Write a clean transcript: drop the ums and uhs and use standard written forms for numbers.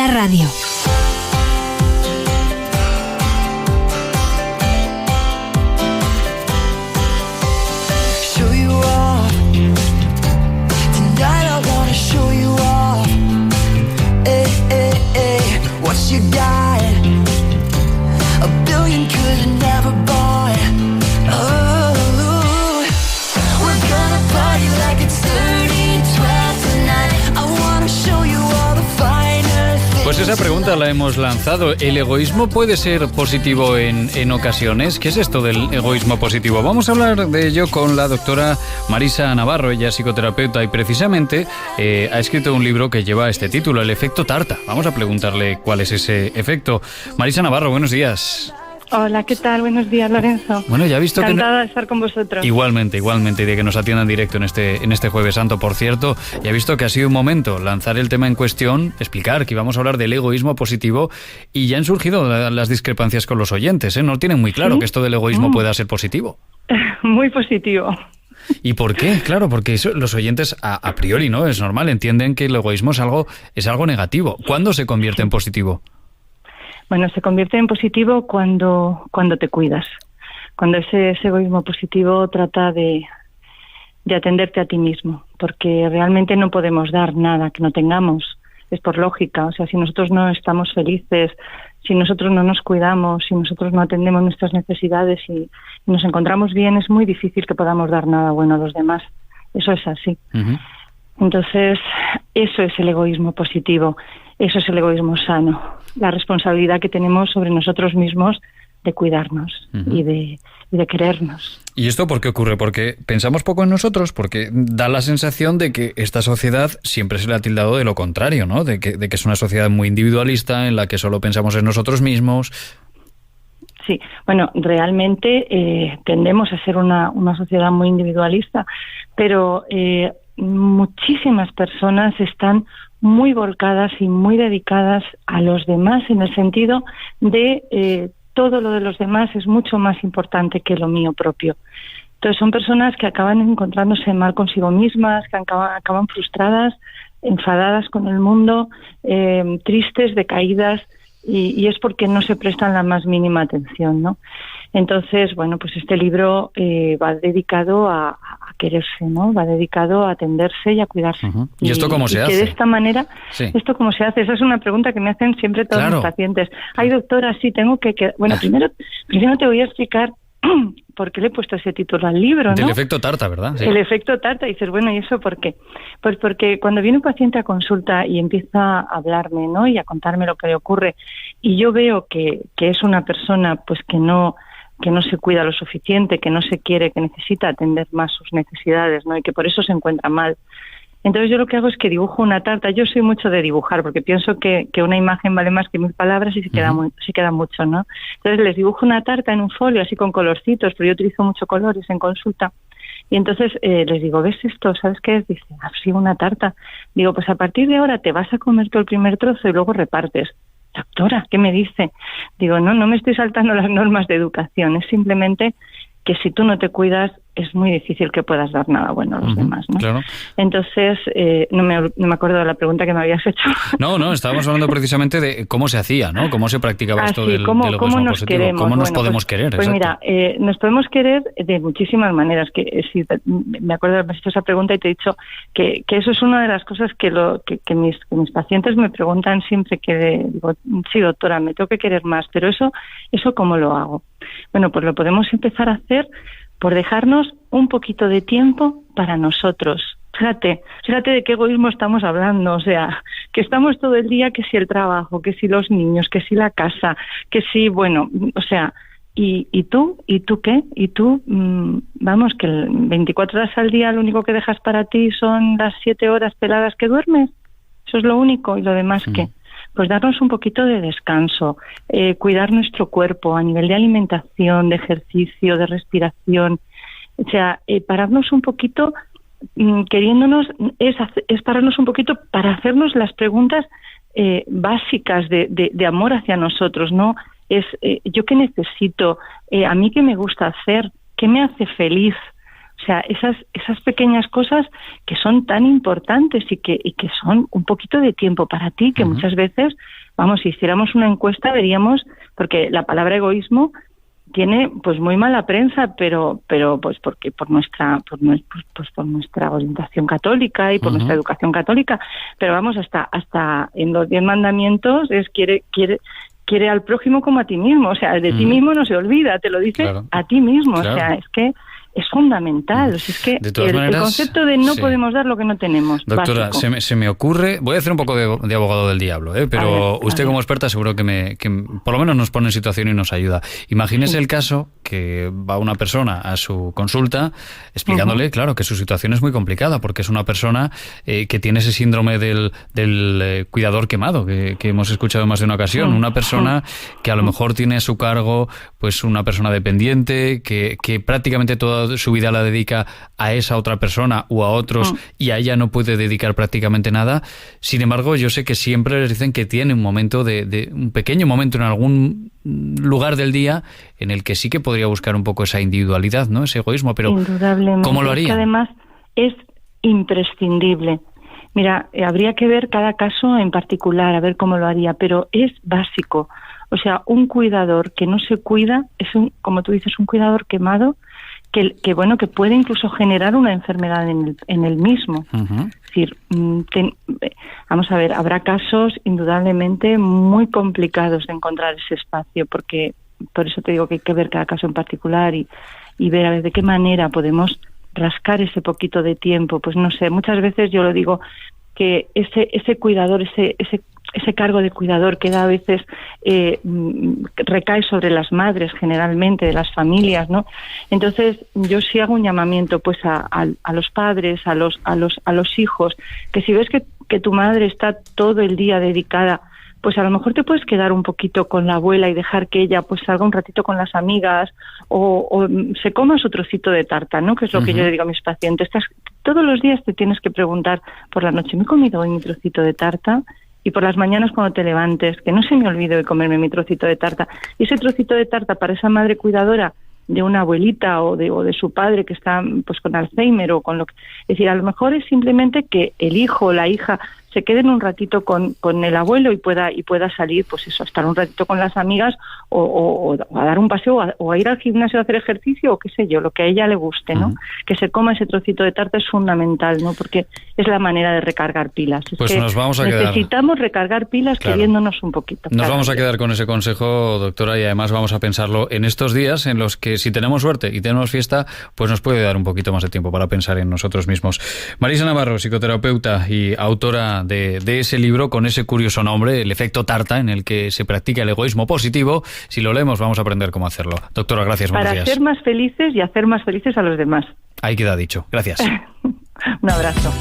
la radio. You got a billion could never buy. Oh, we're gonna party like it's 30-12 tonight. I wanna show you all the finer things. Pues esa pregunta la hemos lanzado. ¿El egoísmo puede ser positivo en ocasiones? ¿Qué es esto del egoísmo positivo? Vamos a hablar de ello con la doctora Marisa Navarro. Ella es psicoterapeuta y precisamente ha escrito un libro que lleva este título, El efecto tarta. Vamos a preguntarle cuál es ese efecto. Marisa Navarro, buenos días. Hola, ¿qué tal? Buenos días, Lorenzo. Bueno, ya he visto encantada de estar con vosotros. Igualmente, y de que nos atiendan directo en este Jueves Santo. Por cierto, ya he visto que ha sido un momento lanzar el tema en cuestión, explicar que íbamos a hablar del egoísmo positivo y ya han surgido las discrepancias con los oyentes, ¿eh? No tienen muy claro que esto del egoísmo pueda ser positivo. Muy positivo. ¿Y por qué? Claro, porque los oyentes a priori, ¿no? Es normal, entienden que el egoísmo es algo negativo. ¿Cuándo se convierte en positivo? Bueno, se convierte en positivo cuando te cuidas. Cuando ese egoísmo positivo trata de atenderte a ti mismo, porque realmente no podemos dar nada que no tengamos. Es por lógica, o sea, si nosotros no estamos felices, si nosotros no nos cuidamos, si nosotros no atendemos nuestras necesidades y nos encontramos bien, es muy difícil que podamos dar nada bueno a los demás. Eso es así. Uh-huh. Entonces, eso es el egoísmo positivo, eso es el egoísmo sano, la responsabilidad que tenemos sobre nosotros mismos de cuidarnos y de querernos. ¿Y esto por qué ocurre? Porque pensamos poco en nosotros, porque da la sensación de que esta sociedad siempre se le ha tildado de lo contrario, ¿no? De que es una sociedad muy individualista, en la que solo pensamos en nosotros mismos. Sí, bueno, realmente tendemos a ser una sociedad muy individualista, pero muchísimas personas están muy volcadas y muy dedicadas a los demás, en el sentido de todo lo de los demás es mucho más importante que lo mío propio. Entonces son personas que acaban encontrándose mal consigo mismas, que acaban frustradas, enfadadas con el mundo, tristes, decaídas, y es porque no se prestan la más mínima atención, ¿no? Entonces, bueno, pues este libro va dedicado a quererse, ¿no? Va dedicado a atenderse y a cuidarse. Uh-huh. ¿Y esto cómo se hace? Que de esta manera, sí. ¿Esto cómo se hace? Esa es una pregunta que me hacen siempre todos los pacientes. Ay, doctora, sí, tengo que... Bueno, primero te voy a explicar por qué le he puesto ese título al libro, ¿no? Del efecto tarta, ¿verdad? Sí. El efecto tarta. Y dices, bueno, ¿y eso por qué? Pues porque cuando viene un paciente a consulta y empieza a hablarme, ¿no? Y a contarme lo que le ocurre, y yo veo que es una persona pues que no se cuida lo suficiente, que no se quiere, que necesita atender más sus necesidades, ¿no? Y que por eso se encuentra mal. Entonces yo lo que hago es que dibujo una tarta. Yo soy mucho de dibujar, porque pienso que una imagen vale más que 1000 palabras y se queda mucho, ¿no? Entonces les dibujo una tarta en un folio, así con colorcitos, pero yo utilizo mucho colores en consulta. Y entonces les digo, ¿ves esto? ¿Sabes qué es? Dice, sí, una tarta. Digo, pues a partir de ahora te vas a comer tú el primer trozo y luego repartes. Doctora, ¿qué me dice? Digo, no me estoy saltando las normas de educación, es simplemente que si tú no te cuidas es muy difícil que puedas dar nada bueno a los demás, ¿no? Claro. Entonces, no me acuerdo de la pregunta que me habías hecho. No, estábamos hablando precisamente de cómo se hacía, ¿no? Cómo se practicaba esto del egoísmo positivo. Queremos? ¿Cómo nos podemos querer? Pues mira, nos podemos querer de muchísimas maneras. Que si me acuerdo de haber hecho esa pregunta y te he dicho que eso es una de las cosas que mis pacientes me preguntan siempre, digo, sí, doctora, me tengo que querer más, pero eso ¿cómo lo hago? Bueno, pues lo podemos empezar a hacer por dejarnos un poquito de tiempo para nosotros. Fíjate de qué egoísmo estamos hablando, o sea, que estamos todo el día, que si el trabajo, que si los niños, que si la casa, que si, bueno, o sea, ¿y tú qué? ¿Y tú? Vamos, que 24 horas al día lo único que dejas para ti son las 7 horas peladas que duermes. Eso es lo único, y lo demás, ¿qué? Pues darnos un poquito de descanso, cuidar nuestro cuerpo a nivel de alimentación, de ejercicio, de respiración. O sea, pararnos un poquito, queriéndonos, es pararnos un poquito para hacernos las preguntas básicas de amor hacia nosotros, ¿no? Es, ¿yo qué necesito? ¿A mí qué me gusta hacer? ¿Qué me hace feliz? O sea, esas pequeñas cosas que son tan importantes y que son un poquito de tiempo para ti, que muchas veces, vamos, si hiciéramos una encuesta veríamos, porque la palabra egoísmo tiene pues muy mala prensa, pero pues porque por nuestra orientación católica y por nuestra educación católica, pero vamos, hasta en los 10 mandamientos es quiere al prójimo como a ti mismo, o sea, de ti mismo no se olvida, te lo dice a ti mismo, claro. O sea, es que es fundamental, o sea, es que el concepto de no podemos dar lo que no tenemos. Doctora, se me ocurre, voy a hacer un poco de abogado del diablo, pero usted como experta seguro que por lo menos nos pone en situación y nos ayuda. Imagínese el caso que va una persona a su consulta explicándole, claro, que su situación es muy complicada porque es una persona que tiene ese síndrome del cuidador quemado que hemos escuchado en más de una ocasión, una persona que a lo mejor tiene a su cargo pues una persona dependiente que prácticamente toda su vida la dedica a esa otra persona o a otros y a ella no puede dedicar prácticamente nada. Sin embargo, yo sé que siempre les dicen que tiene un momento de un pequeño momento en algún lugar del día en el que sí que podría buscar un poco esa individualidad, ¿no? Ese egoísmo, pero ¿cómo lo haría? Es que además es imprescindible. Mira, habría que ver cada caso en particular, a ver cómo lo haría, pero es básico. O sea, un cuidador que no se cuida es como tú dices, un cuidador quemado que puede incluso generar una enfermedad en el mismo. Es decir, vamos a ver, habrá casos indudablemente muy complicados de encontrar ese espacio, porque por eso te digo que hay que ver cada caso en particular y ver a ver de qué manera podemos rascar ese poquito de tiempo. Pues no sé, muchas veces yo lo digo que ese cuidador, ese cargo de cuidador que a veces recae sobre las madres generalmente de las familias, ¿no? Entonces yo sí hago un llamamiento pues a los padres, a los hijos, que si ves que tu madre está todo el día dedicada, pues a lo mejor te puedes quedar un poquito con la abuela y dejar que ella pues salga un ratito con las amigas o se coma su trocito de tarta, ¿no? Que es lo que yo le digo a mis pacientes. Todos los días te tienes que preguntar por la noche, ¿me he comido hoy mi trocito de tarta? Y por las mañanas cuando te levantes, que no se me olvide de comerme mi trocito de tarta. Y ese trocito de tarta para esa madre cuidadora de una abuelita o de su padre que está pues con Alzheimer o con lo que... Es decir, a lo mejor es simplemente que el hijo o la hija se queden un ratito con el abuelo y pueda salir, pues eso, estar un ratito con las amigas o a dar un paseo o a ir al gimnasio a hacer ejercicio o qué sé yo, lo que a ella le guste, ¿no? Que se coma ese trocito de tarta es fundamental, ¿no? Porque es la manera de recargar pilas. Pues es que nos vamos a necesitamos recargar pilas queriéndonos un poquito. Nos vamos a quedar con ese consejo, doctora, y además vamos a pensarlo en estos días en los que si tenemos suerte y tenemos fiesta, pues nos puede dar un poquito más de tiempo para pensar en nosotros mismos. Marisa Navarro, psicoterapeuta y autora de ese libro con ese curioso nombre, El efecto tarta, en el que se practica el egoísmo positivo. Si lo leemos vamos a aprender cómo hacerlo. Doctora, gracias. Para ser más felices y hacer más felices a los demás. Ahí queda dicho. Gracias. Un abrazo.